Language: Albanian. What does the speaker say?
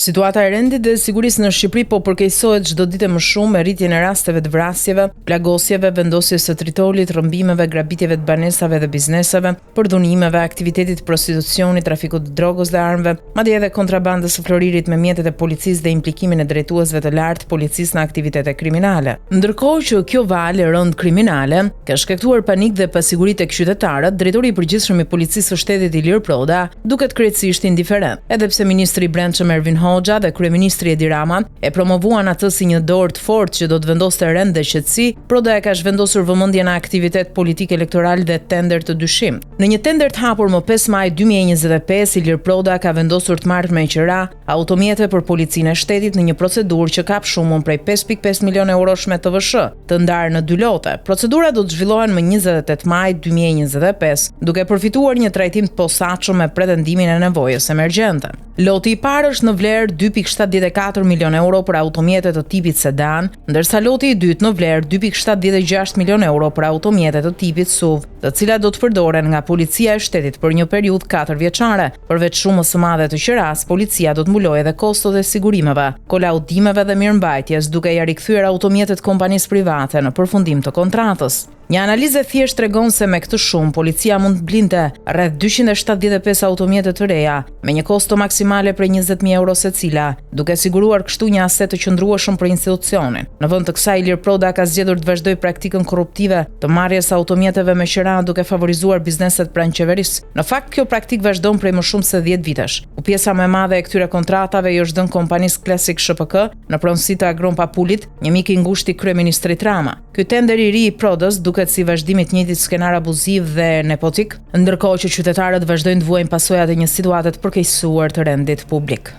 Situata e rendit dhe sigurisë në Shqipëri po përkeqësohet çdo ditë më shumë me rritjen e rasteve të vrasjeve, plagosjeve, vendosjes së tritolit, rrëmbimeve, grabitjeve të banesave dhe bizneseve, përdhunimeve, aktivitetit prostitucionit, trafikut të drogës dhe armëve, madje edhe kontrabandës së floririt me mjetet e policisë dhe implikimin e drejtuesve të lartë policisë në aktivitete kriminale. Ndërkohë që kjo valë rënd kriminale ka shkaktuar panik dhe pasiguri tek qytetarët, drejtori i përgjithshëm i policisë së shtetit Ilir Proda duket krejtësisht indiferent, edhe pse ministri i Brendshëm Ervin Hoxha dhe kryeministri Edi Rama e promovuan atë si një dorë të fortë që do të vendoste rend dhe qetësi. Proda e ka zhvendosur vëmendjen në aktivitet politik elektoral dhe tender të dyshim. Në një tender të hapur më 5 maj 2025, Ilir Proda ka vendosur të marrë me qira automjete për policinë e shtetit në një procedurë që kap shumën prej 5.5 milion eurosh me TVSH, të ndarë në 2 lote. Procedura do të zhvillohen më 28 maj 2025, duke përfituar një trajtim të posaçëm me pretendimin e nevojës emergjente. Loti i parë është në vlerë 2.74 milion euro për automjetet të tipit sedan, ndërsa loti i dytë në vlerë 2.76 milion euro për automjetet të tipit SUV, të cilat do të përdoren nga policia e shtetit për një periudhë 4 vjeçare. Përveç shumës së madhe të qeras, policia do të mbulojë edhe kostot e sigurimeve, kolaudimeve dhe mirëmbajtjes, duke ja rikthyer automjetet kompanisë private në përfundim të kontratës. Një analizë thjesht tregon se me këtë shumë policia mund të blinte rreth 275 automjete të reja me një kosto maksimale prej 20.000 euro secila, duke siguruar kështu një aset të qëndrueshëm për institucionin. Në vend të kësaj, Ilir Proda ka zgjedhur të vazhdojë praktikën korruptive të marrjes së automjeteve me qira duke favorizuar bizneset pranë qeverisë. Në fakt, kjo praktikë vazhdon prej më shumë se 10 vitesh. Ku pjesa më e madhe e këtyre kontratave i është dhënë kompanisë Classic SHPK në pronësi të Agron Papulit, një mik i ngushtë i kryeministrit Rama. Ky tender i ri i Prodës duket si vazhdimi i të njëjtit skenar abuziv dhe nepotik, ndërkohë që qytetarët vazhdojnë të vuajnë pasojat e një situate të përkeqësuar të rendit publik.